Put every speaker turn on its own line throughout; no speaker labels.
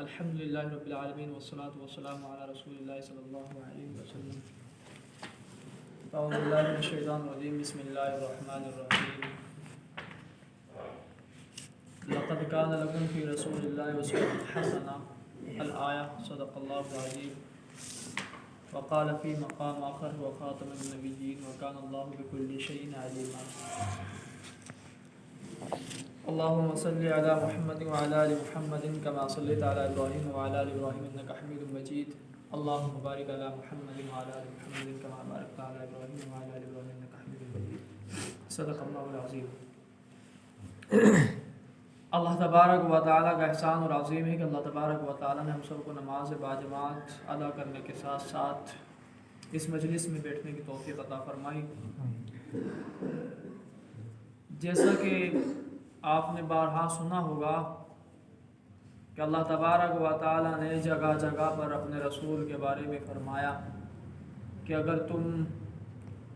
الحمدللہ رب العالمین والصلاة والسلام علی رسول اللہ صلی اللہ علیہ وسلم. اعوذ باللہ من الشیطان الرجیم. بسم اللہ الرحمن الرحیم. لقد کان لکم فی رسول اللہ اسوۃ حسنہ الآیہ. صدق اللہ العظیم. وقال فی مقام آخر وخاتم النبیین وکان اللہ بکل شیء علیما. اللهم صل على محمد وعلى آل محمد كما صليت على إبراهيم وعلى آل إبراهيم إنك حميد مجيد. اللهم بارك على محمد وعلى آل محمد كما باركت على إبراهيم وعلى آل إبراهيم إنك حميد مجيد. صدق الله العظيم. اللہ تبارک و تعالیٰ کا احسان اور عظیم ہے کہ اللہ تبارک و تعالیٰ نے ہم سب کو نماز باجماعت ادا کرنے کے ساتھ ساتھ اس مجلس میں بیٹھنے کی توفیق عطا فرمائی. جیسا کہ آپ نے بارہا سنا ہوگا کہ اللہ تبارک و تعالیٰ نے جگہ جگہ پر اپنے رسول کے بارے میں فرمایا کہ اگر تم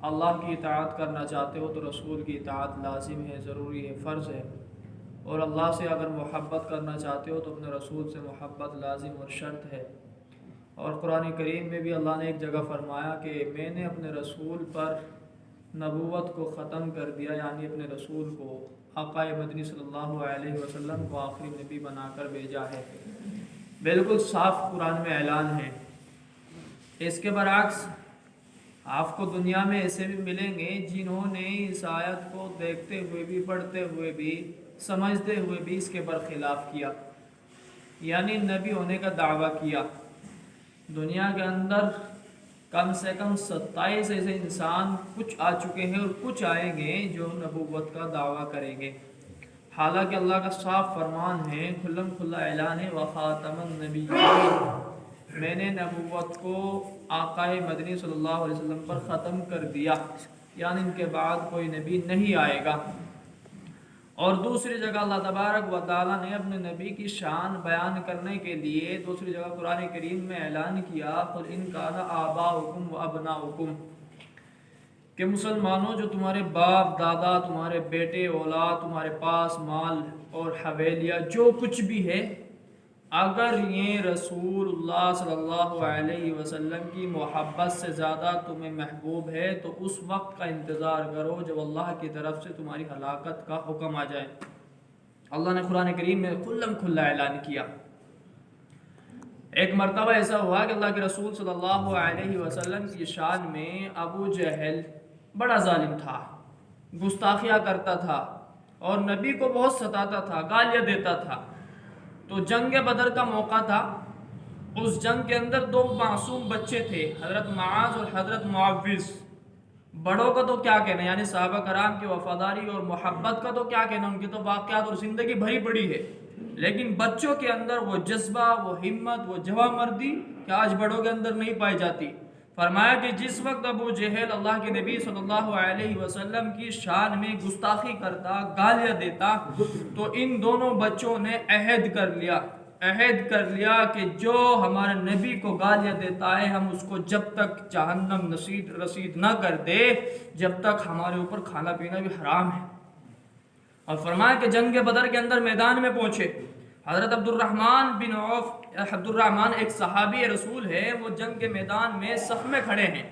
اللہ کی اطاعت کرنا چاہتے ہو تو رسول کی اطاعت لازم ہے، ضروری ہے، فرض ہے. اور اللہ سے اگر محبت کرنا چاہتے ہو تو اپنے رسول سے محبت لازم اور شرط ہے. اور قرآن کریم میں بھی اللہ نے ایک جگہ فرمایا کہ میں نے اپنے رسول پر نبوت کو ختم کر دیا، یعنی اپنے رسول کو آقا مدنی صلی اللہ علیہ وسلم کو آخری نبی بنا کر بھیجا ہے. بالکل صاف قرآن میں اعلان ہے. اس کے برعکس آپ کو دنیا میں ایسے بھی ملیں گے جنہوں نے اس آیت کو دیکھتے ہوئے بھی، پڑھتے ہوئے بھی، سمجھتے ہوئے بھی اس کے برخلاف کیا، یعنی نبی ہونے کا دعویٰ کیا. دنیا کے اندر کم سے کم 27 ایسے انسان کچھ آ چکے ہیں اور کچھ آئیں گے جو نبوت کا دعویٰ کریں گے. حالانکہ اللہ کا صاف فرمان ہے، کھلم کھلا اعلان ہے، وخاتم النبیین، میں نے نبوت کو آقا مدنی صلی اللہ علیہ وسلم پر ختم کر دیا، یعنی ان کے بعد کوئی نبی نہیں آئے گا. اور دوسری جگہ اللہ تبارک و تعالیٰ نے اپنے نبی کی شان بیان کرنے کے لیے دوسری جگہ قرآن کریم میں اعلان کیا، قل ان کان آباؤکم و ابناؤکم، کہ مسلمانوں جو تمہارے باپ دادا، تمہارے بیٹے اولاد، تمہارے پاس مال اور حویلیاں جو کچھ بھی ہے، اگر یہ رسول اللہ صلی اللہ علیہ وسلم کی محبت سے زیادہ تمہیں محبوب ہے تو اس وقت کا انتظار کرو جب اللہ کی طرف سے تمہاری ہلاکت کا حکم آ جائے. اللہ نے قرآن کریم میں کھلم کھلا اعلان کیا. ایک مرتبہ ایسا ہوا کہ اللہ کے رسول صلی اللہ علیہ وسلم کی شان میں ابو جہل بڑا ظالم تھا، گستاخیاں کرتا تھا اور نبی کو بہت ستاتا تھا، گالیاں دیتا تھا. تو جنگ بدر کا موقع تھا. اس جنگ کے اندر 2 معصوم بچے تھے، حضرت معاذ اور حضرت معوذ. بڑوں کا تو کیا کہنا، یعنی صحابہ کرام کی وفاداری اور محبت کا تو کیا کہنا، ان کی تو واقعات اور زندگی بھری پڑی ہے. لیکن بچوں کے اندر وہ جذبہ، وہ ہمت، وہ جوانمردی کہ آج بڑوں کے اندر نہیں پائی جاتی. فرمایا کہ جس وقت ابو جہل اللہ کے نبی صلی اللہ علیہ وسلم کی شان میں گستاخی کرتا، گالیاں دیتا، تو ان دونوں بچوں نے عہد کر لیا کہ جو ہمارے نبی کو گالیاں دیتا ہے ہم اس کو جب تک جہنم رسید نہ کر دے جب تک ہمارے اوپر کھانا پینا بھی حرام ہے. اور فرمایا کہ جنگ بدر کے اندر میدان میں پہنچے. حضرت عبد الرحمن بن عوف، عبد الرحمن ایک صحابی رسول ہے، وہ جنگ کے میدان میں صف میں کھڑے ہیں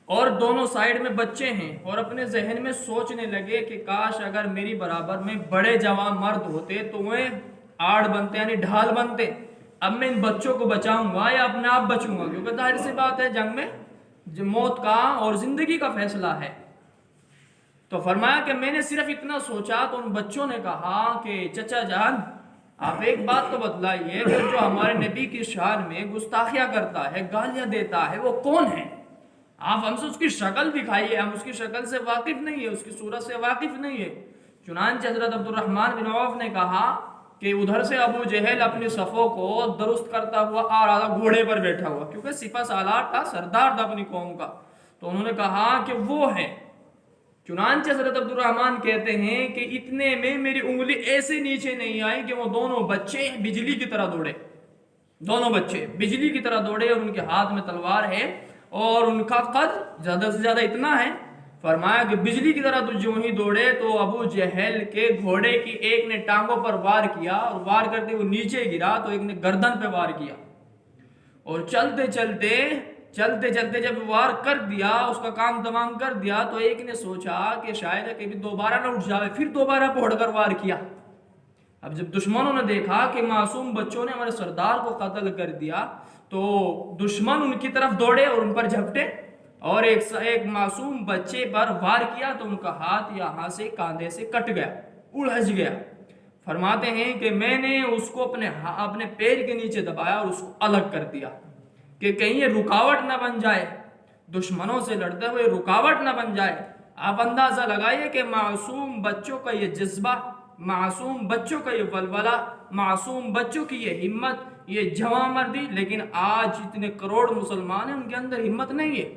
اور دونوں سائیڈ میں بچے ہیں، اور اپنے ذہن میں سوچنے لگے کہ کاش اگر میری برابر میں بڑے جوان مرد ہوتے تو وہ آڑ بنتے، یعنی ڈھال بنتے. اب میں ان بچوں کو بچاؤں گا یا اپنے آپ بچوں گا، کیونکہ ظاہر سی بات ہے جنگ میں موت کا اور زندگی کا فیصلہ ہے. تو فرمایا کہ میں نے صرف اتنا سوچا تو ان بچوں نے کہا کہ چچا جان آپ ایک بات تو بتلائیے کہ جو ہمارے نبی کی شان میں گستاخیاں کرتا ہے، گالیاں دیتا ہے، وہ کون ہے؟ آپ ہم سے اس کی شکل دکھائیے، ہم اس کی شکل سے واقف نہیں ہے، اس کی صورت سے واقف نہیں ہے. چنانچہ حضرت عبد الرحمن بن عوف نے کہا کہ ادھر سے ابو جہل اپنی صفوں کو درست کرتا ہوا آ رہا تھا، گھوڑے پر بیٹھا ہوا، کیونکہ سپہ سالار تھا، سردار تھا اپنی قوم کا. تو انہوں نے کہا کہ وہ ہے. چنانچہ حضرت عبد الرحمن کہتے ہیں کہ اتنے میں میری انگلی ایسے نیچے نہیں آئی کہ وہ دونوں بچے بجلی کی طرح دوڑے. دونوں بچے بجلی کی طرح دوڑے اور ان کے ہاتھ میں تلوار ہے اور ان کا قد زیادہ سے زیادہ اتنا ہے. فرمایا کہ بجلی کی طرح تو جو ہی دوڑے تو ابو جہل کے گھوڑے کی ایک نے ٹانگوں پر وار کیا اور وار کرتے وہ نیچے گرا تو ایک نے گردن پہ وار کیا، اور چلتے چلتے جب وار کر دیا، اس کا کام تمام کر دیا، تو ایک نے سوچا کہ شاید ہے کہ دوبارہ نہ اٹھ جائے، پھر دوبارہ پوڑ کر وار کیا۔ اب جب دشمنوں نے دیکھا کہ معصوم بچوں نے ہمارے سردار کو قتل کر دیا تو دشمن ان کی طرف دوڑے اور ان پر جھپٹے اور ایک معصوم بچے پر وار کیا تو ان کا ہاتھ یہاں سے کاندھے سے کٹ گیا، الجھ گیا۔ فرماتے ہیں کہ میں نے اس کو اپنے پیر کے نیچے دبایا اور اس کو الگ کر دیا کہ کہیں یہ رکاوٹ نہ بن جائے، دشمنوں سے لڑتے ہوئے رکاوٹ نہ بن جائے۔ آپ اندازہ لگائیے کہ معصوم بچوں کا یہ جذبہ، معصوم بچوں کا یہ ولولہ، معصوم بچوں کی یہ ہمت، یہ جواں مردی، لیکن آج اتنے کروڑ مسلمان ہیں ان کے اندر ہمت نہیں ہے۔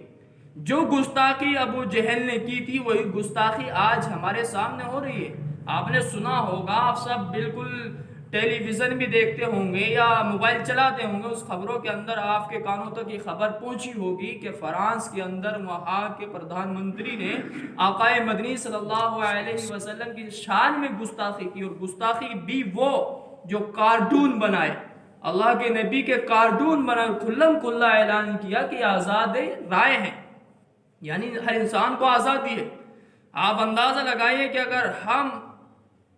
جو گستاخی ابو جہل نے کی تھی وہی گستاخی آج ہمارے سامنے ہو رہی ہے۔ آپ نے سنا ہوگا، آپ سب بالکل ٹیلی ویژن بھی دیکھتے ہوں گے یا موبائل چلاتے ہوں گے، اس خبروں کے اندر آپ کے کانوں تک یہ خبر پہنچی ہوگی کہ فرانس کے اندر وہاں کے پردھان منتری نے آقا مدنی صلی اللہ علیہ وسلم کی شان میں گستاخی کی، اور گستاخی بھی وہ جو کارٹون بنائے، اللہ کے نبی کے کارٹون بنائے، کھلم کھلا اعلان کیا کہ آزاد رائے ہیں، یعنی ہر انسان کو آزادی ہے۔ آپ اندازہ لگائیے کہ اگر ہم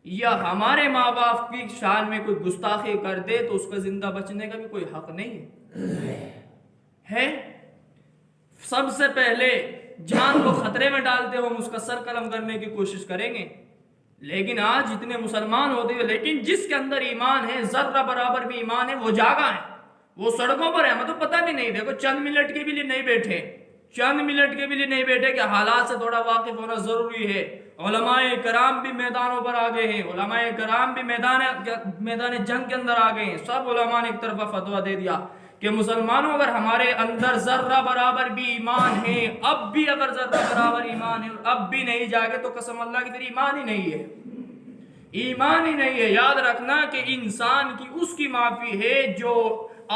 یا ہمارے ماں باپ کی شان میں کوئی گستاخی کر دے تو اس کا زندہ بچنے کا بھی کوئی حق نہیں ہے۔ سب سے پہلے جان کو خطرے میں ڈالتے ہو ہم اس کا سر قلم کرنے کی کوشش کریں گے، لیکن آج اتنے مسلمان ہوتے ہیں، لیکن جس کے اندر ایمان ہے، ذرہ برابر بھی ایمان ہے، وہ جاگا ہے، وہ سڑکوں پر ہے، ہمیں تو پتہ بھی نہیں، دیکھو چند منٹ کے بھی لیے نہیں بیٹھے، چند منٹ کے بھی لیے نہیں بیٹھے کہ حالات سے تھوڑا واقف ہونا ضروری ہے۔ علماء کرام بھی میدانوں پر آگئے ہیں، علماء کرام بھی میدان جنگ کے اندر آگئے ہیں، سب علماء نے ایک طرفہ فتویٰ دے دیا کہ مسلمانوں اگر ہمارے اندر ذرہ برابر بھی ایمان ہے، اب بھی اگر ذرہ برابر ایمان ہے اور اب بھی نہیں جاگے تو قسم اللہ کی تیری ایمان ہی نہیں ہے، ایمان ہی نہیں ہے۔ یاد رکھنا کہ انسان کی اس کی معافی ہے جو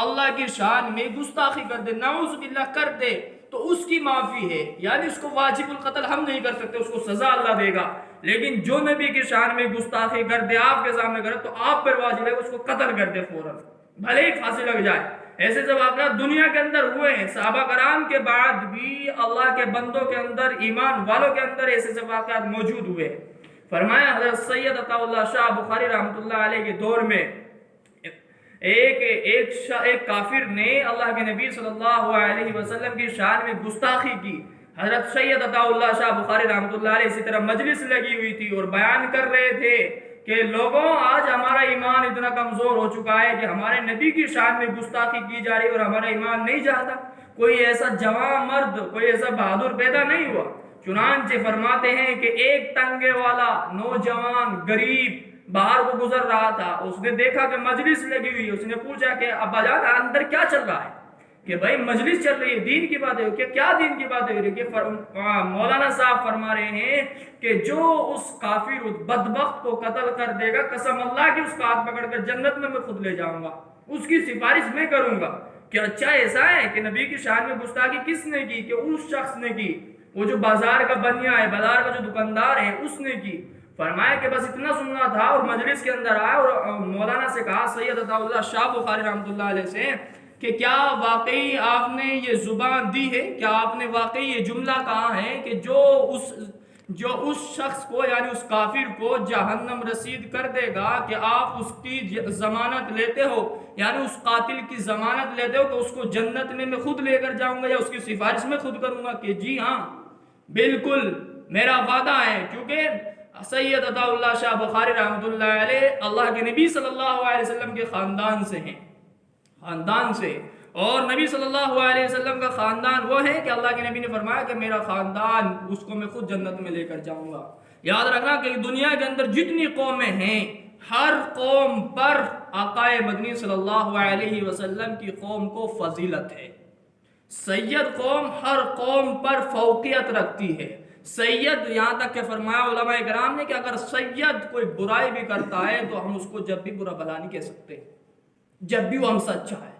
اللہ کی شان میں گستاخی کر دے، نعوذ باللہ کر دے تو اس کی معافی ہے، یعنی اس کو واجب القتل ہم نہیں کر سکتے، اس کو سزا اللہ دے گا، لیکن جو نبی کی شان میں گستاخی کر دے آپ کے سامنے کرے تو آپ پر واجب ہے اس کو قتل کر دے فوراً، بھلے ہی پھانسی لگ جائے۔ ایسے جو واقعات دنیا کے اندر ہوئے ہیں، صحابہ کرام کے بعد بھی اللہ کے بندوں کے اندر، ایمان والوں کے اندر ایسے واقعات موجود ہوئے۔ فرمایا حضرت سید عطا اللہ شاہ بخاری رحمۃ اللہ علیہ کے دور میں ایک کافر نے اللہ کے نبی صلی اللہ علیہ وسلم کی شان میں گستاخی کی۔ حضرت سید عطا اللہ شاہ بخاری رحمۃ اللہ علیہ اسی طرح مجلس لگی ہوئی تھی اور بیان کر رہے تھے کہ لوگوں آج ہمارا ایمان اتنا کمزور ہو چکا ہے کہ ہمارے نبی کی شان میں گستاخی کی جا رہی ہے اور ہمارا ایمان نہیں جاتا، کوئی ایسا جوان مرد، کوئی ایسا بہادر پیدا نہیں ہوا۔ چنانچہ فرماتے ہیں کہ ایک تنگے والا نوجوان غریب باہر کو گزر رہا تھا، اس نے دیکھا کہ مجلس لگی ہوئی، اس نے پوچھا کہ ابا جان اندر کیا چل رہا ہے؟ کہ بھائی مجلس چل رہی ہے، دین کی بات ہے، کیا دین کی بات ہے؟ کہ مولانا صاحب فرما رہے ہیں کہ جو اس کافر اس بدبخت کو قتل کر دے گا، قسم اللہ کی اس کا ہاتھ پکڑ کر جنت میں خود لے جاؤں گا، اس کی سفارش میں کروں گا۔ کہ اچھا ایسا ہے کہ نبی کی شان میں گستاخی کس نے کی؟ کہ اس شخص نے کی، وہ جو بازار کا بنیا ہے، بازار کا جو دکاندار ہے، اس نے کی۔ فرمایا کہ بس اتنا سننا تھا اور مجلس کے اندر آیا اور مولانا سے کہا، سید عطا اللہ شاہ بخاری رحمۃ اللہ علیہ سے، کہ کیا واقعی آپ نے یہ زبان دی ہے، کیا آپ نے واقعی یہ جملہ کہا ہے کہ جو اس شخص کو یعنی اس کافر کو جہنم رسید کر دے گا کہ آپ اس کی ضمانت لیتے ہو، یعنی اس قاتل کی ضمانت لیتے ہو کہ اس کو جنت میں خود لے کر جاؤں گا یا اس کی سفارش میں خود کروں گا؟ کہ جی ہاں بالکل میرا وعدہ ہے، کیونکہ سید عطا اللہ شاہ بخاری رحمۃ اللہ علیہ اللہ کے نبی صلی اللہ علیہ وسلم کے خاندان سے ہیں، خاندان سے، اور نبی صلی اللہ علیہ وسلم کا خاندان وہ ہے کہ اللہ کے نبی نے فرمایا کہ میرا خاندان اس کو میں خود جنت میں لے کر جاؤں گا۔ یاد رکھنا کہ دنیا کے اندر جتنی قومیں ہیں، ہر قوم پر آقا مدنی صلی اللہ علیہ وسلم کی قوم کو فضیلت ہے۔ سید قوم ہر قوم پر فوقیت رکھتی ہے۔ سید یہاں تک کہ فرمایا علماء کرام نے کہ اگر سید کوئی برائی بھی کرتا ہے تو ہم اس کو جب بھی برا بھلا نہیں کہہ سکتے، جب بھی وہ ہم سے اچھا ہے۔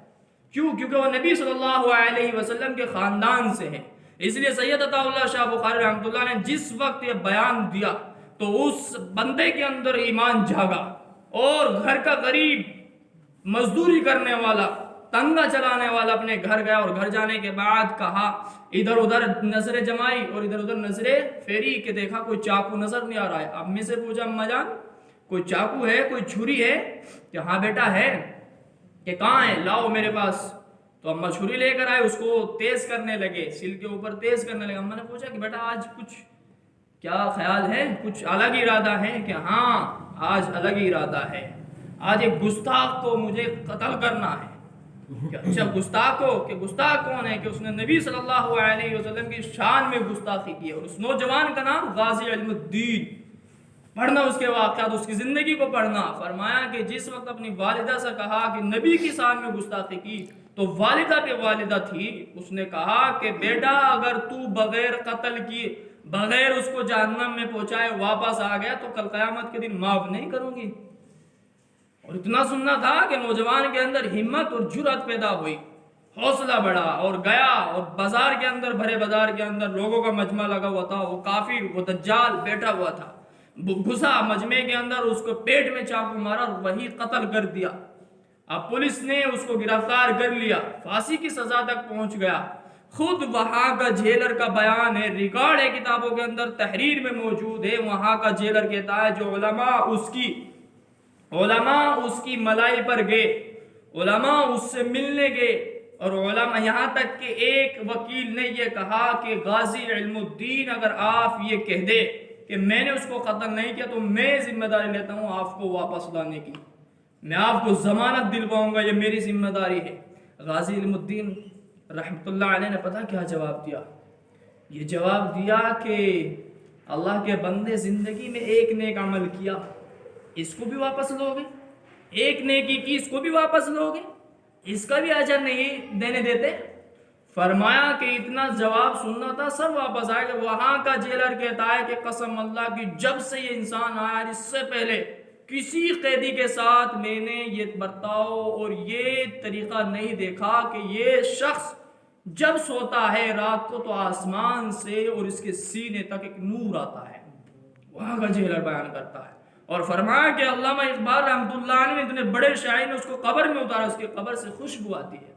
کیوں؟ کیونکہ وہ نبی صلی اللہ علیہ وسلم کے خاندان سے ہیں۔ اس لیے سید عطا اللہ شاہ بخاری رحمۃ اللہ نے جس وقت یہ بیان دیا تو اس بندے کے اندر ایمان جاگا، اور گھر کا غریب، مزدوری کرنے والا، تنگا چلانے والا اپنے گھر گیا، اور گھر جانے کے بعد کہا، ادھر ادھر نظریں جمائی اور ادھر ادھر نظریں پھیری کہ دیکھا کوئی چاقو نظر نہیں آ رہا ہے۔ امی سے پوچھا، اماں جان کوئی چاقو ہے، کوئی چھری ہے؟ کہ ہاں بیٹا ہے۔ کہ کہاں ہے؟ لاؤ میرے پاس۔ تو اماں چھری لے کر آئے، اس کو تیز کرنے لگے، سل کے اوپر تیز کرنے لگے۔ اماں نے پوچھا کہ بیٹا آج کچھ کیا خیال ہے، کچھ الگ ارادہ ہے؟ کہ ہاں آج الگ ارادہ ہے، آج ایک گستاخ کو مجھے قتل کرنا ہے۔ کہ اچھا گستاخ کو، کہ گستاخ کون ہے؟ کہ اس نے نبی صلی اللہ علیہ وسلم کی شان میں گستاخی کی ہے۔ اور اس نوجوان کا نام غازی علم الدین۔ پڑھنا اس کے واقعات، اس کی زندگی کو پڑھنا۔ فرمایا کہ جس وقت اپنی والدہ سے کہا کہ نبی کی شان میں گستاخی کی، تو والدہ پہ والدہ تھی، اس نے کہا کہ بیٹا اگر تو بغیر قتل کی، بغیر اس کو جہنم میں پہنچائے واپس آ گیا تو کل قیامت کے دن معاف نہیں کروں گی۔ اور اتنا سننا تھا کہ نوجوان کے اندر ہمت اور جرأت پیدا ہوئی، حوصلہ بڑھا، اور گیا، اور بازار کے اندر، بھرے بازار کے اندر لوگوں کا مجمع لگا ہوا تھا، وہ کافر، وہ دجال بیٹھا ہوا تھا، گھسا مجمع کے اندر، اس کو پیٹ میں چاقو مارا اور وہی قتل کر دیا۔ اب پولیس نے اس کو گرفتار کر لیا، پھانسی کی سزا تک پہنچ گیا۔ خود وہاں کا جیلر کا بیان ہے، ریکارڈ ہے کتابوں کے اندر، تحریر میں موجود ہے۔ وہاں کا جیلر کہتا ہے جو علماء اس کی ملائی پر گئے، علماء اس سے ملنے گئے، اور علماء یہاں تک کہ ایک وکیل نے یہ کہا کہ غازی علم الدین اگر آپ یہ کہہ دے کہ میں نے اس کو قتل نہیں کیا تو میں ذمہ داری لیتا ہوں آپ کو واپس لانے کی، میں آپ کو ضمانت دلواؤں گا، یہ میری ذمہ داری ہے۔ غازی علم الدین رحمۃ اللہ علیہ نے پتہ کیا جواب دیا؟ یہ جواب دیا کہ اللہ کے بندے زندگی میں ایک نیک عمل کیا، اس کو بھی واپس لو گے؟ ایک نیکی کی، اس کو بھی واپس لو گے؟ اس کا بھی اجر نہیں دینے دیتے؟ فرمایا کہ اتنا جواب سننا تھا سب واپس آئے گا۔ وہاں کا جیلر کہتا ہے کہ قسم اللہ کی جب سے یہ انسان آیا اس سے پہلے کسی قیدی کے ساتھ میں نے یہ برتاؤ اور یہ طریقہ نہیں دیکھا کہ یہ شخص جب سوتا ہے رات کو تو آسمان سے اور اس کے سینے تک ایک نور آتا ہے۔ وہاں کا جیلر بیان کرتا ہے، اور فرمایا کہ علامہ اقبال رحمۃ اللہ علیہ نے اتنے بڑے شاعر نے اس کو قبر میں اتارا، اس کے قبر سے خوشبو آتی ہے۔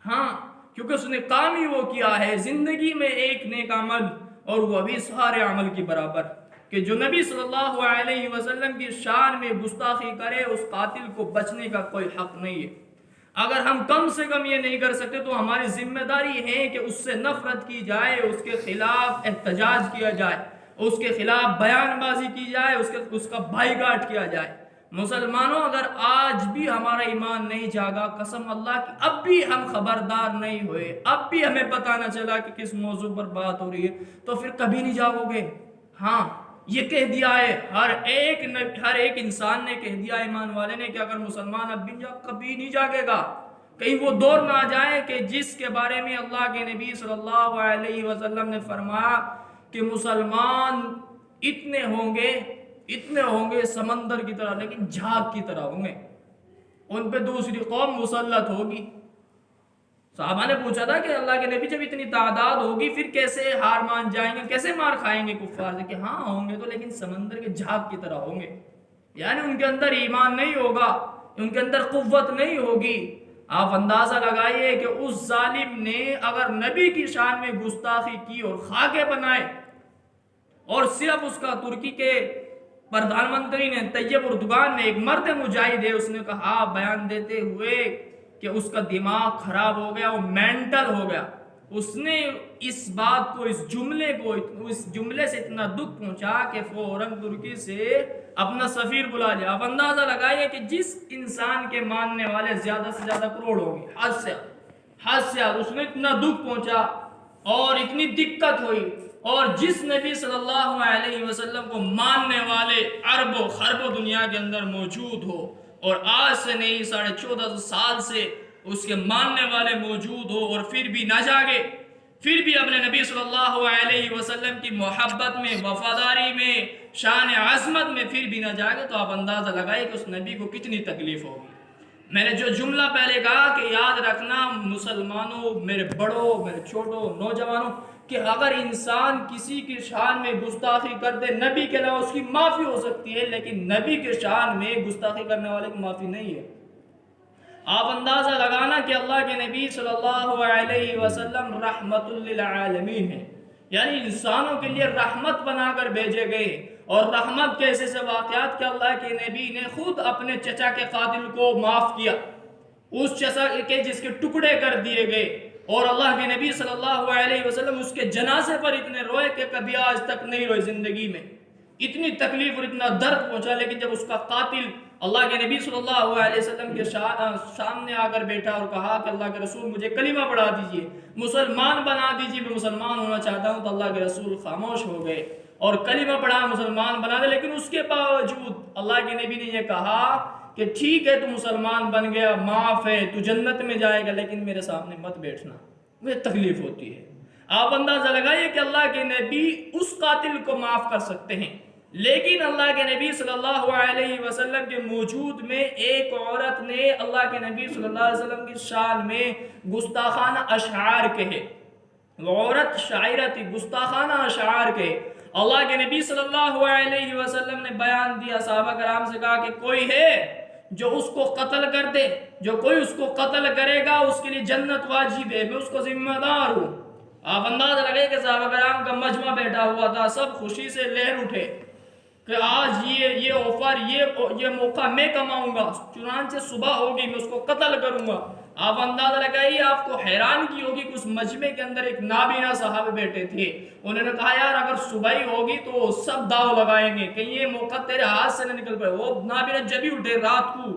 ہاں کیونکہ اس نے کام ہی وہ کیا ہے زندگی میں ایک نیک عمل، اور وہ بھی سارے عمل کی برابر، کہ جو نبی صلی اللہ علیہ وسلم کی شان میں گستاخی کرے اس قاتل کو بچنے کا کوئی حق نہیں ہے۔ اگر ہم کم سے کم یہ نہیں کر سکتے تو ہماری ذمہ داری ہے کہ اس سے نفرت کی جائے، اس کے خلاف احتجاج کیا جائے، اس کے خلاف بیان بازی کی جائے، اس کا بائیکاٹ کیا جائے۔ مسلمانوں اگر آج بھی ہمارا ایمان نہیں جاگا، قسم اللہ کی اب بھی ہم خبردار نہیں ہوئے، اب بھی ہمیں پتہ نہ چلا کہ کس موضوع پر بات ہو رہی ہے، تو پھر کبھی نہیں جاگو گے۔ ہاں یہ کہہ دیا ہے ہر ایک انسان نے کہہ دیا، ایمان والے نے، کہ اگر مسلمان اب بھی کبھی نہیں جاگے گا، کہیں وہ دور نہ آ جائے کہ جس کے بارے میں اللہ کے نبی صلی اللہ علیہ وسلم نے فرمایا کہ مسلمان اتنے ہوں گے سمندر کی طرح، لیکن جھاگ کی طرح ہوں گے، ان پہ دوسری قوم مسلط ہوگی۔ صحابہ نے پوچھا تھا کہ اللہ کے نبی جب اتنی تعداد ہوگی پھر کیسے ہار مان جائیں گے، کیسے مار کھائیں گے کفار سے؟ کہ ہاں ہوں گے تو لیکن سمندر کے جھاگ کی طرح ہوں گے، یعنی ان کے اندر ایمان نہیں ہوگا، ان کے اندر قوت نہیں ہوگی۔ آپ اندازہ لگائیے کہ اس ظالم نے اگر نبی کی شان میں گستاخی کی اور خاکے بنائے، اور صرف اس کا ترکی کے پردھان منتری نے، طیب اردگان نے، ایک مرد مجاہد ہے، اس نے کہا بیان دیتے ہوئے کہ اس کا دماغ خراب ہو گیا، وہ مینٹل ہو گیا، اس نے اس بات کو، اس جملے سے اتنا دکھ پہنچا کہ فوراً ترکی سے اپنا سفیر بلا لیا۔ اب اندازہ لگائیے کہ جس انسان کے ماننے والے زیادہ سے زیادہ کروڑ ہوں گے، حد سے اس نے اتنا دکھ پہنچا اور اتنی دقت ہوئی، اور جس نبی صلی اللہ علیہ وسلم کو ماننے والے اربوں خربوں دنیا کے اندر موجود ہو، اور آج سے نہیں 1450 سال سے اس کے ماننے والے موجود ہو، اور پھر بھی نہ جاگے، پھر بھی اپنے نبی صلی اللہ علیہ وسلم کی محبت میں، وفاداری میں، شان عظمت میں پھر بھی نہ جاگے، تو آپ اندازہ لگائیں کہ اس نبی کو کتنی تکلیف ہوگی۔ میں نے جو جملہ پہلے کہا کہ یاد رکھنا مسلمانوں، میرے بڑوں، میرے چھوٹوں، نوجوانوں، کہ اگر انسان کسی کی شان میں گستاخی کر دے، نبی کے علاوہ اس کی معافی ہو سکتی ہے، لیکن نبی کے شان میں گستاخی کرنے والے کی معافی نہیں ہے۔ آپ اندازہ لگانا کہ اللہ کے نبی صلی اللہ علیہ وسلم رحمت للعالمین ہیں، یعنی انسانوں کے لیے رحمت بنا کر بھیجے گئے، اور رحمت کے ایسے واقعات کہ اللہ کے نبی نے خود اپنے چچا کے قاتل کو معاف کیا، اس چچا کے جس کے ٹکڑے کر دیے گئے، اور اللہ کے نبی صلی اللہ علیہ وسلم اس کے جنازے پر اتنے روئے کہ کبھی آج تک نہیں روئے زندگی میں، اتنی تکلیف اور اتنا درد پہنچا۔ لیکن جب اس کا قاتل اللہ کے نبی صلی اللہ علیہ وسلم کے سامنے آ کر بیٹھا اور کہا کہ اللہ کے رسول مجھے کلمہ پڑھا دیجئے، مسلمان بنا دیجئے، میں مسلمان ہونا چاہتا ہوں، تو اللہ کے رسول خاموش ہو گئے اور کلمہ پڑھا، مسلمان بنا دے۔ لیکن اس کے باوجود اللہ کے نبی نے یہ کہا کہ ٹھیک ہے تو مسلمان بن گیا، معاف ہے، تو جنت میں جائے گا، لیکن میرے سامنے مت بیٹھنا، مجھے تکلیف ہوتی ہے۔ آپ اندازہ لگائیے کہ اللہ کے نبی اس قاتل کو معاف کر سکتے ہیں، لیکن اللہ کے نبی صلی اللہ علیہ وسلم کے موجود میں ایک عورت نے اللہ کے نبی صلی اللہ علیہ وسلم کی شان میں گستاخانہ اشعار کہے، وہ عورت شاعرہ تھی، گستاخانہ اشعار کہے۔ اللہ کے نبی صلی اللہ علیہ وسلم نے بیان دیا، صحابہ کرام سے کہا کہ کوئی ہے جو اس کو قتل کر دے، جو کوئی اس کو قتل کرے گا اس کے لیے جنت واجب ہے، میں اس کو ذمہ دار ہوں۔ آپ اندازہ لگے کہ صحابہ کرام کا مجمع بیٹھا ہوا تھا، سب خوشی سے لہر اٹھے کہ آج یہ آفر، یہ موقع میں کماؤں گا، چنانچہ صبح ہوگی میں اس کو قتل کروں گا۔ آپ اندازہ لگائیے، آپ کو حیران کی ہوگی کہ اس مجمع کے اندر ایک نابینا صحابہ بیٹھے تھے، انہوں نے کہا یار اگر صبح ہی ہوگی تو سب داؤ لگائیں گے کہ یہ موقع تیرے ہاتھ سے نہ نکل پائے۔ وہ نابینا جبھی اٹھے، رات کو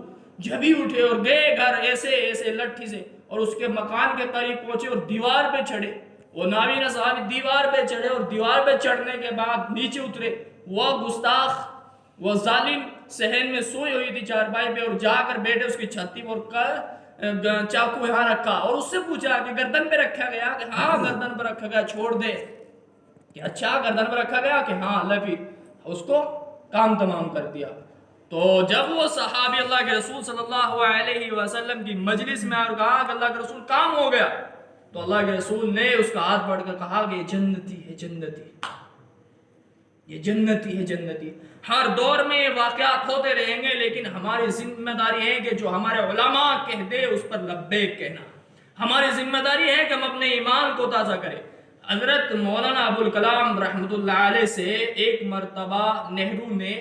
جبھی اٹھے اور گئے گھر ایسے لٹھی سے، اور اس کے مکان کے قریب پہنچے اور دیوار پہ چڑھے۔ وہ نابینا صحابی دیوار پہ چڑھے اور دیوار پہ چڑھنے کے بعد نیچے اترے۔ وہ گستاخ، وہ ظالم صحن میں سوئی ہوئی تھی چارپائی پہ، اور جا کر بیٹھے اس کی چھاتی پر چاقو یہاں رکھا، اور اس سے پوچھا کہ گردن پہ رکھا گیا؟ کہ ہاں گردن پہ رکھا گیا، چھوڑ دے۔ کہ اچھا گردن پہ رکھا گیا؟ کہ ہاں، اللہ پھر اس کو کام تمام کر دیا۔ تو جب وہ صحابی اللہ کے رسول صلی اللہ علیہ وسلم کی مجلس میں اور کہا کہ اللہ کے رسول کام ہو گیا، تو اللہ کے رسول نے اس کا ہاتھ پکڑ کر کہا کہ یہ جنتی ہے، جنتی، یہ جنتی ہے، جنتی۔ ہر دور میں واقعات ہوتے رہیں گے، لیکن ہماری ذمہ داری ہے کہ جو ہمارے علماء کہہ دے اس پر لبیک کہنا۔ ہماری ذمہ داری ہے کہ ہم اپنے ایمان کو تازہ کریں۔ حضرت مولانا ابوالکلام رحمۃ اللہ علیہ سے ایک مرتبہ نہرو نے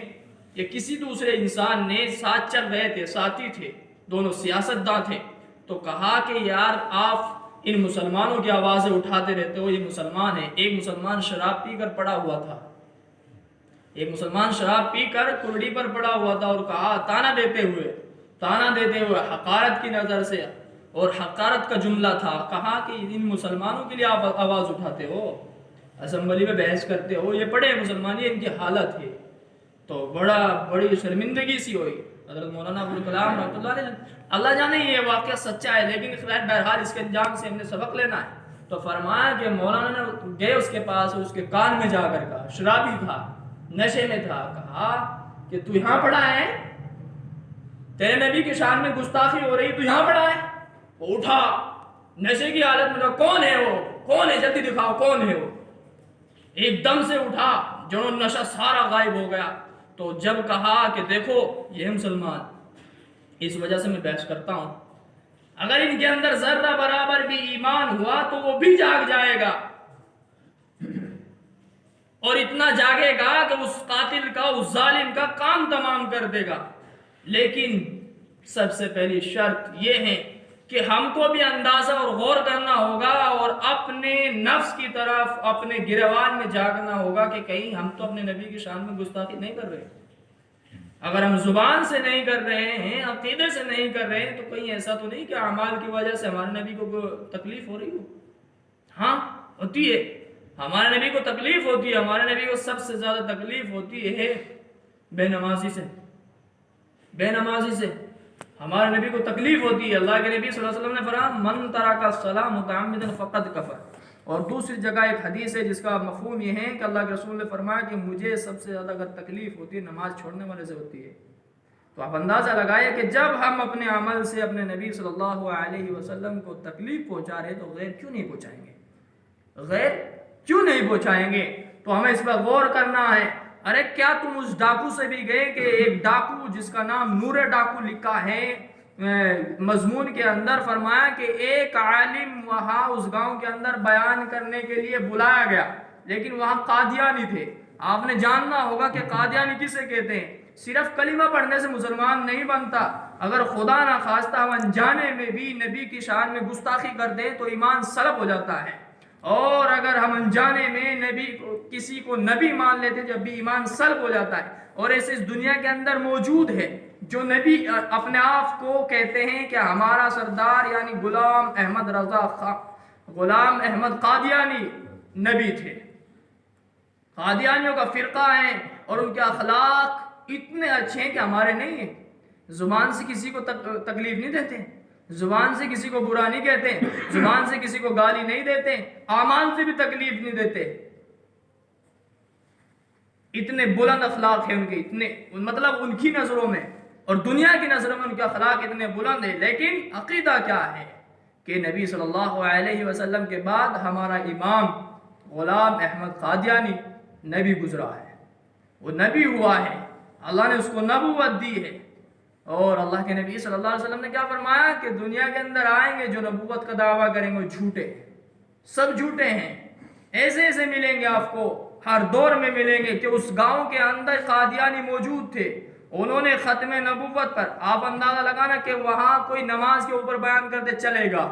یا کسی دوسرے انسان نے ساتھ چل رہے تھے، ساتھی تھے، دونوں سیاستداں تھے، تو کہا کہ یار آپ ان مسلمانوں کی آوازیں اٹھاتے رہتے ہو، یہ مسلمان ہیں۔ ایک مسلمان شراب پی کر پڑا ہوا تھا، ایک مسلمان شراب پی کر کلڑی پر پڑا ہوا تھا، اور کہا تانا دیتے ہوئے حقارت کی نظر سے، اور حقارت کا جملہ تھا، کہا کہ ان مسلمانوں کے لیے آپ آواز اٹھاتے ہو، اسمبلی میں بحث کرتے ہو، یہ پڑے مسلمان، یہ ان کی حالت ہے۔ تو بڑی شرمندگی سی ہوئی۔ حضرت مولانا ابوالکلام رحمۃ اللہ علیہ، اللہ جانے یہ واقعہ سچا ہے، لیکن بہرحال اس کے انجام سے ہم نے سبق لینا ہے۔ تو فرمایا کہ مولانا نے گئے اس کے پاس، اس کے کان میں جا کر کہا، شرابی تھا، نشے میں تھا، کہا کہ تو یہاں پڑا ہے، تیرے نبی کی شان میں گستاخی ہو رہی، تو یہاں پڑا ہے؟ وہ اٹھا نشے کی حالت میں، کون ہے وہ، کون ہے، جلدی دکھاؤ کون ہے وہ۔ ایک دم سے اٹھا، جنوں نشہ سارا غائب ہو گیا۔ تو جب کہا کہ دیکھو یہ مسلمان، اس وجہ سے میں بحث کرتا ہوں، اگر ان کے اندر ذرہ برابر بھی ایمان ہوا تو وہ بھی جاگ جائے گا، اور اتنا جاگے گا کہ اس قاتل کا، اس ظالم کا کام تمام کر دے گا۔ لیکن سب سے پہلی شرط یہ ہے کہ ہم کو بھی اندازہ اور غور کرنا ہوگا، اور اپنے نفس کی طرف، اپنے گریوان میں جاگنا ہوگا کہ کہیں ہم تو اپنے نبی کی شان میں گستاخی نہیں کر رہے۔ اگر ہم زبان سے نہیں کر رہے ہیں، عقیدے سے نہیں کر رہے ہیں، تو کہیں ایسا تو نہیں کہ اعمال کی وجہ سے ہمارے نبی کو تکلیف ہو رہی ہو؟ ہاں ہوتی ہے، ہمارے نبی کو تکلیف ہوتی ہے۔ ہمارے نبی کو سب سے زیادہ تکلیف ہوتی ہے بے نمازی سے، بے نمازی سے ہمارے نبی کو تکلیف ہوتی ہے۔ اللہ کے نبی صلی اللہ علیہ وسلم نے فرمایا من ترک الصلاۃ متعمدا فقد کفر، اور دوسری جگہ ایک حدیث ہے جس کا مفہوم یہ ہے کہ اللہ کے رسول نے فرمایا کہ مجھے سب سے زیادہ اگر تکلیف ہوتی ہے نماز چھوڑنے والے سے ہوتی ہے۔ تو تو آپ اندازہ لگائے کہ جب ہم اپنے عمل سے اپنے نبی صلی اللہ علیہ وسلم کو تکلیف پہنچا رہے تو غیر کیوں نہیں پہنچائیں گے؟ غیر کیوں نہیں پہنچائیں گے؟ تو ہمیں اس پر غور کرنا ہے۔ ارے کیا تم اس ڈاکو سے بھی گئے کہ ایک ڈاکو جس کا نام نور ڈاکو لکھا ہے، مضمون کے اندر فرمایا کہ ایک عالم وہاں اس گاؤں کے اندر بیان کرنے کے لیے بلایا گیا، لیکن وہاں قادیانی تھے۔ آپ نے جاننا ہوگا کہ قادیانی کسے کہتے ہیں۔ صرف کلمہ پڑھنے سے مسلمان نہیں بنتا، اگر خدا نہ خواستہ ہم انجانے میں بھی نبی کی شان میں گستاخی کر دیں تو ایمان سلب ہو جاتا ہے، اور اگر ہم انجانے میں نبی کسی کو نبی مان لیتے جب بھی ایمان سلب ہو جاتا ہے۔ اور ایسے اس دنیا کے اندر موجود ہے جو نبی اپنے آپ کو کہتے ہیں کہ ہمارا سردار یعنی غلام احمد قادیانی نبی تھے۔ قادیانیوں کا فرقہ ہے اور ان کے اخلاق اتنے اچھے ہیں کہ ہمارے نہیں ہیں۔ زبان سے کسی کو تکلیف نہیں دیتے، زبان سے کسی کو برا نہیں کہتے، زبان سے کسی کو گالی نہیں دیتے، اعمال سے بھی تکلیف نہیں دیتے۔ اتنے بلند اخلاق ہیں ان کے، اتنے مطلب ان کی نظروں میں اور دنیا کی نظروں میں ان کے اخلاق اتنے بلند ہیں، لیکن عقیدہ کیا ہے کہ نبی صلی اللہ علیہ وسلم کے بعد ہمارا امام غلام احمد قادیانی نبی گزرا ہے، وہ نبی ہوا ہے، اللہ نے اس کو نبوت دی ہے۔ اور اللہ کے نبی صلی اللہ علیہ وسلم نے کیا فرمایا کہ دنیا کے اندر آئیں گے جو نبوت کا دعویٰ کریں گے جھوٹے، سب جھوٹے ہیں۔ ایسے ایسے ملیں گے آپ کو، ہر دور میں ملیں گے کہ اس گاؤں کے اندر قادیانی موجود تھے، انہوں نے ختم نبوت پر، آپ اندازہ لگانا کہ وہاں کوئی نماز کے اوپر بیان کرتے چلے گا،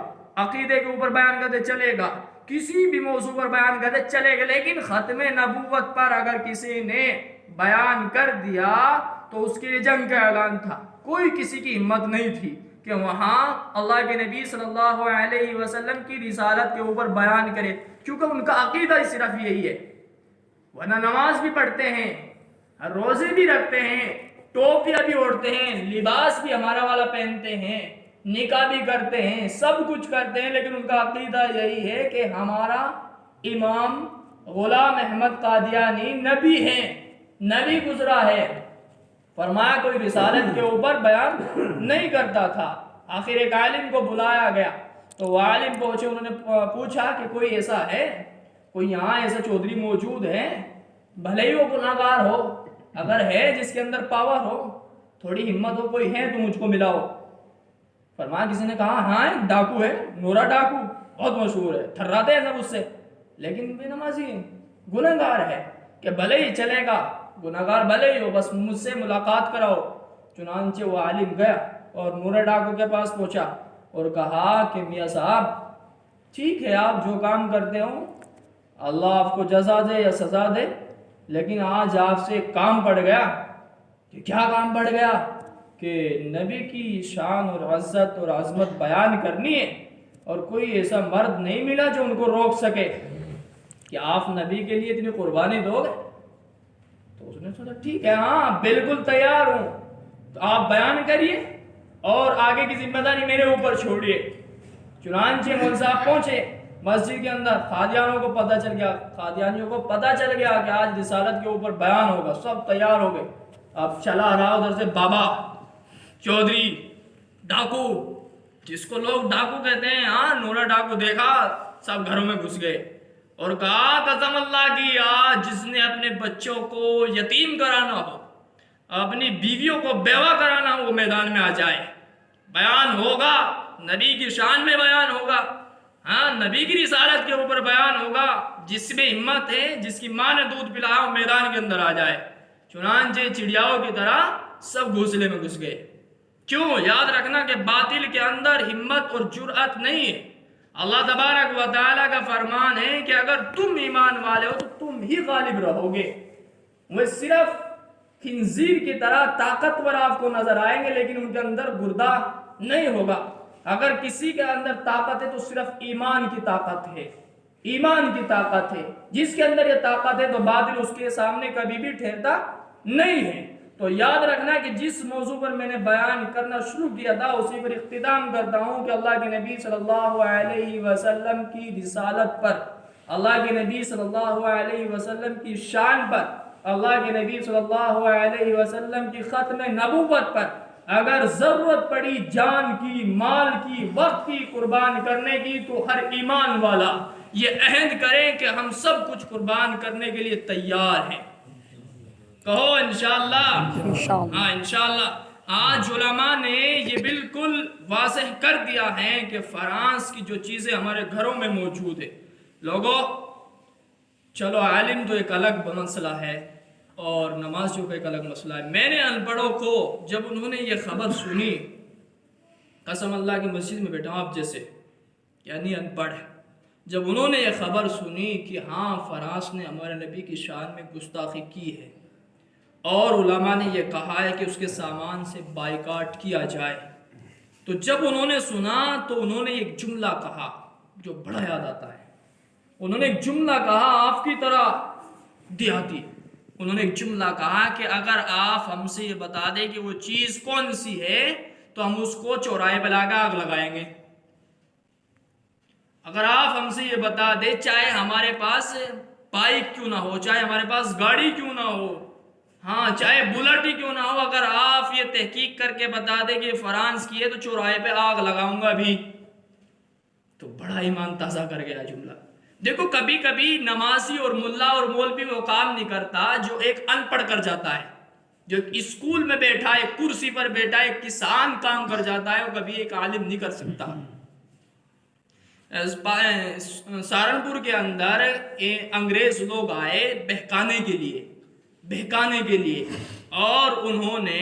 عقیدے کے اوپر بیان کرتے چلے گا، کسی بھی موضوع پر بیان کرتے چلے گا، لیکن ختم نبوت پر اگر کسی نے بیان کر دیا تو اس کے لیے جنگ کا اعلان تھا۔ کوئی کسی کی ہمت نہیں تھی کہ وہاں اللہ کے نبی صلی اللہ علیہ وسلم کی رسالت کے اوپر بیان کرے، کیونکہ ان کا عقیدہ ہی صرف یہی ہے۔ ورنہ نماز بھی پڑھتے ہیں، روزے بھی رکھتے ہیں، ٹوپیاں بھی اوڑھتے ہیں، لباس بھی ہمارا والا پہنتے ہیں، نکاح بھی کرتے ہیں، سب کچھ کرتے ہیں، لیکن ان کا عقیدہ یہی ہے کہ ہمارا امام غلام احمد قادیانی نبی ہیں، نبی گزرا ہے۔ فرمایا کوئی رسالت کے اوپر بیان نہیں کرتا تھا۔ آخر ایک عالم کو بلایا گیا تو وہ عالم پہنچے، انہوں نے پوچھا کہ کوئی ایسا ہے، کوئی یہاں ایسا چودھری موجود ہے، بھلے ہی وہ گناہگار ہو، اگر ہے جس کے اندر پاور ہو، تھوڑی ہمت ہو، کوئی ہے تو مجھ کو ملاؤ۔ فرمایا کسی نے کہا ہاں ایک ڈاکو ہے، نورا ڈاکو، بہت مشہور ہے، تھراتے ہیں سب اس سے، لیکن بے نمازی ہے، گناہگار ہے، کہ بھلے ہی چلے گا، گناہگار بھلے ہی ہو، بس مجھ سے ملاقات کراؤ۔ چنانچہ وہ عالم گیا اور نورا ڈاکو کے پاس پہنچا اور کہا کہ میاں صاحب ٹھیک ہے آپ جو کام کرتے ہو اللہ آپ کو جزا دے یا سزا دے، لیکن آج آپ سے ایک کام پڑ گیا۔ کہ کیا کام پڑ گیا؟ کہ نبی کی شان اور عزت اور عظمت بیان کرنی ہے، اور کوئی ایسا مرد نہیں ملا جو ان کو روک سکے کہ آپ نبی کے لیے اتنی قربانی دو گے۔ تو اس نے سوچا ٹھیک ہے، ہاں بالکل تیار ہوں، تو آپ بیان کریے اور آگے کی ذمہ داری میرے اوپر چھوڑیے۔ چنانچہ مولوی صاحب پہنچے مسجد کے اندر، قادیانیوں کو پتہ چل گیا کہ آج رسالت کے اوپر بیان ہوگا، سب تیار ہو گئے۔ اب چلا رہا ادھر سے بابا، چودھری، ڈاکو، جس کو لوگ ڈاکو کہتے ہیں، ہاں نورا ڈاکو دیکھا، سب گھروں میں گھس گئے اور کہا قسم اللہ کی آج جس نے اپنے بچوں کو یتیم کرانا ہو، اپنی بیویوں کو بیوہ کرانا ہو، وہ میدان میں آ جائے، بیان ہوگا، نبی کی شان میں بیان ہوگا، ہاں نبی کی رسالت کے اوپر بیان ہوگا، جس میں ہمت ہے، جس کی ماں نے دودھ پلایا وہ میدان کے اندر آ جائے۔ چنانچہ چڑیاؤں کی طرح سب گھونسلے میں گھس گئے۔ کیوں؟ یاد رکھنا کہ باطل کے اندر ہمت اور جرأت نہیں ہے۔ اللہ تبارک و تعالیٰ کا فرمان ہے کہ اگر تم ایمان والے ہو تو تم ہی غالب رہو گے۔ وہ صرف خنزیر کی طرح طاقتور آپ کو نظر آئیں گے، لیکن ان کے اندر گردہ نہیں ہوگا۔ اگر کسی کے اندر طاقت ہے تو صرف ایمان کی طاقت ہے، ایمان کی طاقت ہے۔ جس کے اندر یہ طاقت ہے تو باطل اس کے سامنے کبھی بھی ٹھہرتا نہیں ہے۔ تو یاد رکھنا کہ جس موضوع پر میں نے بیان کرنا شروع کیا تھا اسی پر اختتام کرتا ہوں کہ اللہ کے نبی صلی اللہ علیہ وسلم کی رسالت پر، اللہ کے نبی صلی اللہ علیہ وسلم کی شان پر، اللہ کے نبی صلی اللہ علیہ وسلم کی ختم نبوت پر اگر ضرورت پڑی جان کی، مال کی، وقت کی قربان کرنے کی تو ہر ایمان والا یہ عہد کرے کہ ہم سب کچھ قربان کرنے کے لیے تیار ہیں. کہو انشاءاللہ. ہاں انشاءاللہ. آج علماء نے یہ بالکل واضح کر دیا ہے کہ فرانس کی جو چیزیں ہمارے گھروں میں موجود ہے. لوگوں چلو عالم تو ایک الگ مسئلہ ہے اور نمازیوں کا ایک الگ مسئلہ ہے. میں نے ان پڑھوں کو جب انہوں نے یہ خبر سنی، قسم اللہ کی مسجد میں بیٹھا ہوں آپ جیسے، یعنی ان پڑھ، جب انہوں نے یہ خبر سنی کہ ہاں فرانس نے ہمارے نبی کی شان میں گستاخی کی ہے اور علماء نے یہ کہا ہے کہ اس کے سامان سے بائیکاٹ کیا جائے، تو جب انہوں نے سنا تو انہوں نے ایک جملہ کہا جو بڑا یاد آتا ہے. انہوں نے ایک جملہ کہا آپ کی طرح دیہاتی. انہوں نے ایک جملہ کہا کہ اگر آپ ہم سے یہ بتا دیں کہ وہ چیز کون سی ہے تو ہم اس کو چوراہے پہ لا کے آگ لگائیں گے. اگر آپ ہم سے یہ بتا دیں چاہے ہمارے پاس بائک کیوں نہ ہو، چاہے ہمارے پاس گاڑی کیوں نہ ہو، ہاں چاہے بلٹ ہی کیوں نہ ہو، اگر آپ یہ تحقیق کر کے بتا دیں کہ فرانس کی ہے تو چوراہے پہ آگ لگاؤں گا بھی. تو بڑا ایمان تازہ کر گیا جملہ. دیکھو کبھی کبھی نمازی اور ملا اور مولوی وہ کام نہیں کرتا جو ایک ان پڑھ کر جاتا ہے، جو ایک اسکول میں بیٹھا ہے، کرسی پر بیٹھا ہے، ایک کسان کام کر جاتا ہے، وہ کبھی ایک عالم نہیں کر سکتا. سہارنپور کے اندر انگریز لوگ آئے بہکانے کے لیے اور انہوں نے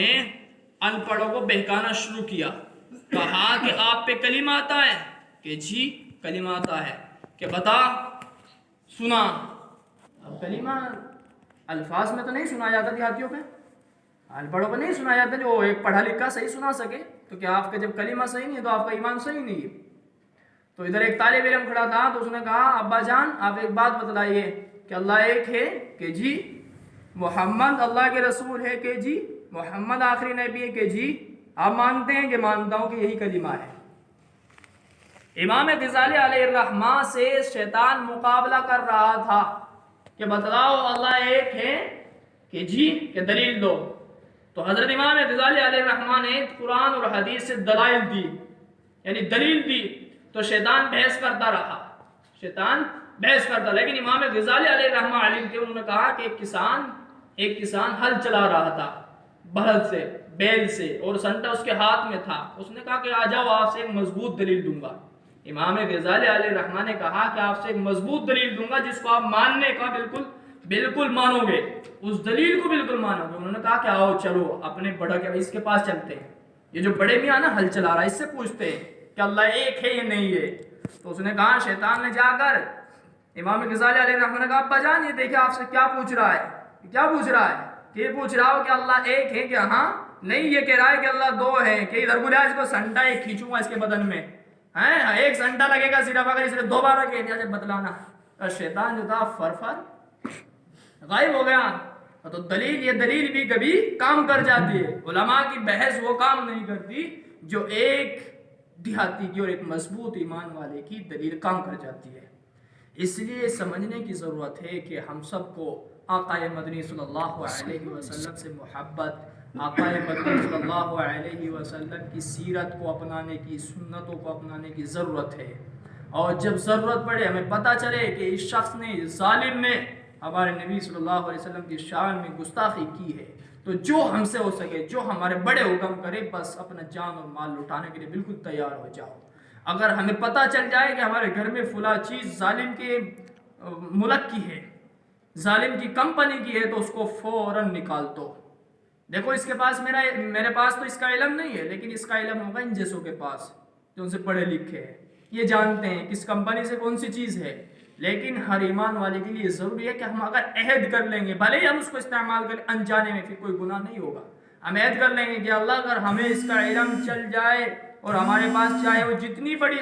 ان پڑھوں کو بہکانا شروع کیا. کہا کہ آپ پہ کلمہ آتا ہے؟ کہ جی کلمہ آتا ہے. کہ بتا سنا. اب کلمہ الفاظ میں تو نہیں سنا جاتا دیہاتیوں پہ، ان پڑھوں پہ نہیں سنا جاتا. جو ایک پڑھا لکھا صحیح سنا سکے تو کیا آپ کا جب کلمہ صحیح نہیں ہے تو آپ کا ایمان صحیح نہیں ہے. تو ادھر ایک طالب علم کھڑا تھا تو اس نے کہا ابا جان آپ ایک بات بتلائیے کہ اللہ ایک ہے؟ کہ جی. محمد اللہ کے رسول ہے؟ کہ جی. محمد آخری نبی ہے؟ کہ جی. آپ مانتے ہیں؟ کہ مانتا ہوں کہ یہی کلمہ ہے. امام غزالی علیہ الرحمہ سے شیطان مقابلہ کر رہا تھا کہ بتلاؤ اللہ ایک ہے؟ کہ جی. کہ دلیل دو. تو حضرت امام غزالی علیہ الرحمہ نے قرآن اور حدیث سے دلائل دی، یعنی دلیل دی. تو شیطان بحث کرتا رہا، لیکن امام غزالی علیہ الرحمہ علم تھے. انہوں نے کہا کہ ایک کسان ہل چلا رہا تھا بلد سے، بیل سے، اور سنٹا اس کے ہاتھ میں تھا. اس نے کہا کہ آ جاؤ آپ سے ایک مضبوط دلیل دوں گا. امام غزالی علیہ الرحمہ نے کہا کہ آپ سے ایک مضبوط دلیل دوں گا جس کو آپ ماننے کا بالکل مانو گے، اس دلیل کو بالکل مانو گے. انہوں نے کہا کہ آؤ چلو اپنے بڑا کے اس کے پاس چلتے ہیں، یہ جو بڑے میاں نا ہل چلا رہا ہے اس سے پوچھتے ہیں کہ اللہ ایک ہے یا نہیں ہے. تو اس نے کہا، شیطان نے جا کر امام غزالی علیہ الرحمہ نے کہا ابا جان یہ دیکھیں آپ سے کیا پوچھ رہا ہے. کہ یہ پوچھ رہا ہو کہ اللہ ایک ہے؟ کہ ہاں. نہیں، یہ کہہ رہا ہے کہ اللہ دو ہے. کہ ادھر بولے اس کو سنٹا ایک کھینچوں گا اس کے بدن میں، ایک سنٹا لگے گا صرف اگر اس نے دوبارہ کہہ دیا جب بتلانا. شیطان جو تھا فرفر غائب ہو گیا. تو یہ دلیل بھی کبھی کام کر جاتی ہے. علماء کی بحث وہ کام نہیں کرتی جو ایک دیہاتی کی اور ایک مضبوط ایمان والے کی دلیل کام کر جاتی ہے. اس لیے سمجھنے کی ضرورت ہے کہ ہم سب کو آقا مدنی صلی اللہ علیہ وسلم سے محبت، آقا مدنی صلی اللہ علیہ وسلم کی سیرت کو اپنانے کی، سنتوں کو اپنانے کی ضرورت ہے. اور جب ضرورت پڑے ہمیں پتہ چلے کہ اس شخص نے، ظالم نے ہمارے نبی صلی اللہ علیہ وسلم کی شان میں گستاخی کی ہے، تو جو ہم سے ہو سکے، جو ہمارے بڑے حکم کرے، بس اپنا جان اور مال لٹانے کے لیے بالکل تیار ہو جاؤ. اگر ہمیں پتہ چل جائے کہ ہمارے گھر میں فلاں چیز ظالم کے ملک کی ہے، ظالم کی کمپنی کی ہے، تو اس کو فوراً نکال دو. دیکھو اس کے پاس میرے پاس تو اس کا علم نہیں ہے، لیکن اس کا علم ہوگا ان جیسوں کے پاس جو ان سے پڑھے لکھے ہیں، یہ جانتے ہیں کس کمپنی سے کون سی چیز ہے. لیکن ہر ایمان والے کے لیے ضروری ہے کہ ہم اگر عہد کر لیں گے، بھلے ہی ہم اس کو استعمال کریں انجانے میں، پھر کوئی گناہ نہیں ہوگا. ہم عہد کر لیں گے کہ اللہ اگر ہمیں اس کا علم چل جائے اور ہمارے پاس چاہے وہ جتنی بڑی